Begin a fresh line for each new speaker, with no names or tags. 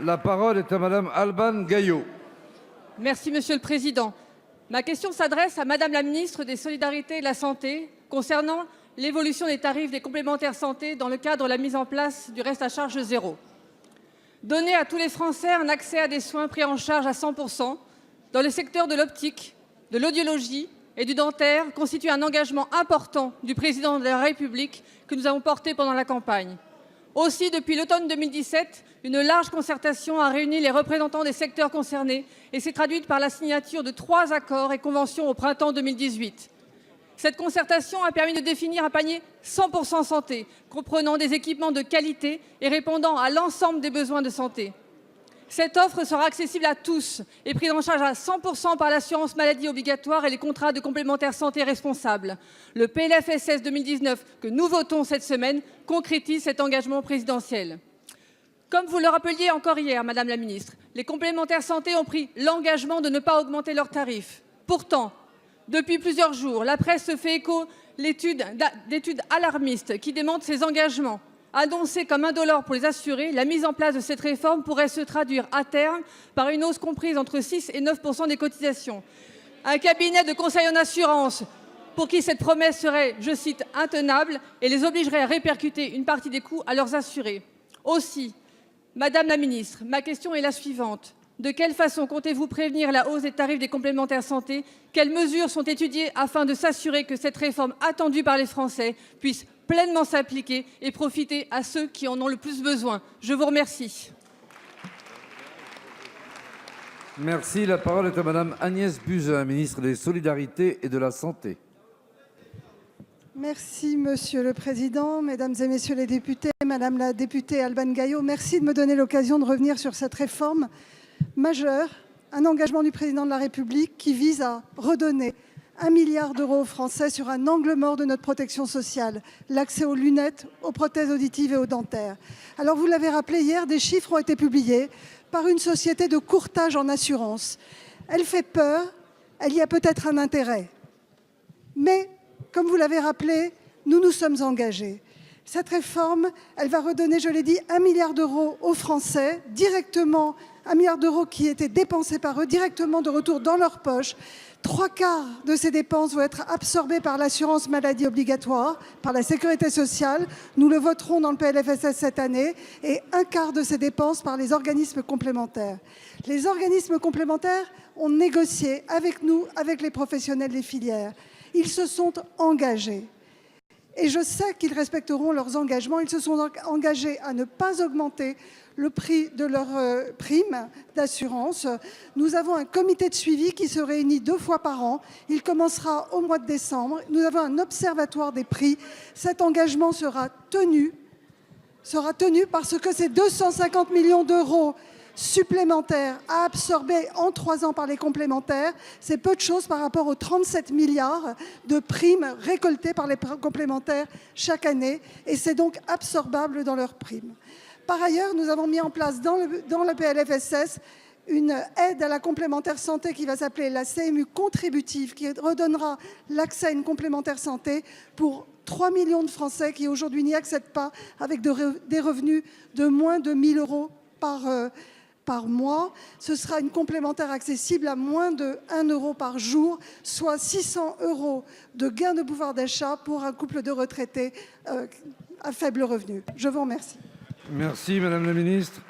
La parole est à Madame Alban Gaillot.
Merci, Monsieur le Président. Ma question s'adresse à Madame la ministre des Solidarités et de la Santé concernant l'évolution des tarifs des complémentaires santé dans le cadre de la mise en place du reste à charge zéro. Donner à tous les Français un accès à des soins pris en charge à 100% dans le secteur de l'optique, de l'audiologie et du dentaire constitue un engagement important du Président de la République que nous avons porté pendant la campagne. Aussi, depuis l'automne 2017, une large concertation a réuni les représentants des secteurs concernés et s'est traduite par la signature de 3 accords et conventions au printemps 2018. Cette concertation a permis de définir un panier 100% santé, comprenant des équipements de qualité et répondant à l'ensemble des besoins de santé. Cette offre sera accessible à tous et prise en charge à 100% par l'assurance maladie obligatoire et les contrats de complémentaire santé responsables. Le PLFSS 2019 que nous votons cette semaine concrétise cet engagement présidentiel. Comme vous le rappeliez encore hier, Madame la Ministre, les complémentaires santé ont pris l'engagement de ne pas augmenter leurs tarifs. Pourtant, depuis plusieurs jours, la presse se fait écho d'études alarmistes qui démentent ces engagements. Annoncée comme indolore pour les assurés, la mise en place de cette réforme pourrait se traduire à terme par une hausse comprise entre 6 et 9% des cotisations. Un cabinet de conseil en assurance pour qui cette promesse serait, je cite, intenable et les obligerait à répercuter une partie des coûts à leurs assurés. Aussi, Madame la Ministre, ma question est la suivante. De quelle façon comptez-vous prévenir la hausse des tarifs des complémentaires santé? Quelles mesures sont étudiées afin de s'assurer que cette réforme attendue par les Français puisse pleinement s'appliquer et profiter à ceux qui en ont le plus besoin? Je vous remercie.
Merci. La parole est à Madame Agnès Buzyn, ministre des Solidarités et de la Santé.
Merci, Monsieur le Président, Mesdames et Messieurs les députés, Madame la députée Alban Gaillot, merci de me donner l'occasion de revenir sur cette réforme majeure, un engagement du Président de la République qui vise à redonner 1 milliard d'euros aux Français sur un angle mort de notre protection sociale, l'accès aux lunettes, aux prothèses auditives et aux dentaires. Alors, vous l'avez rappelé hier, des chiffres ont été publiés par une société de courtage en assurance. Elle fait peur, elle y a peut-être un intérêt. Mais, comme vous l'avez rappelé, nous nous sommes engagés. Cette réforme, elle va redonner, je l'ai dit, 1 milliard d'euros aux Français, directement, 1 milliard d'euros qui étaient dépensés par eux, directement de retour dans leur poche. 3/4 de ces dépenses vont être absorbées par l'assurance maladie obligatoire, par la sécurité sociale. Nous le voterons dans le PLFSS cette année. Et 1/4 de ces dépenses par les organismes complémentaires. Les organismes complémentaires ont négocié avec nous, avec les professionnels des filières. Ils se sont engagés. Et je sais qu'ils respecteront leurs engagements. Ils se sont engagés à ne pas augmenter le prix de leurs primes d'assurance. Nous avons un comité de suivi qui se réunit 2 fois par an. Il commencera au mois de décembre. Nous avons un observatoire des prix. Cet engagement sera tenu parce que ces 250 millions d'euros supplémentaires à absorber en 3 ans par les complémentaires, c'est peu de choses par rapport aux 37 milliards de primes récoltées par les complémentaires chaque année, et c'est donc absorbable dans leurs primes. Par ailleurs, nous avons mis en place dans le PLFSS une aide à la complémentaire santé qui va s'appeler la CMU contributive, qui redonnera l'accès à une complémentaire santé pour 3 millions de Français qui aujourd'hui n'y accèdent pas, avec des revenus de moins de 1 000 euros par mois. Ce sera une complémentaire accessible à moins de 1 euro par jour, soit 600 euros de gain de pouvoir d'achat pour un couple de retraités à faible revenu. Je vous remercie.
Merci, Madame la Ministre.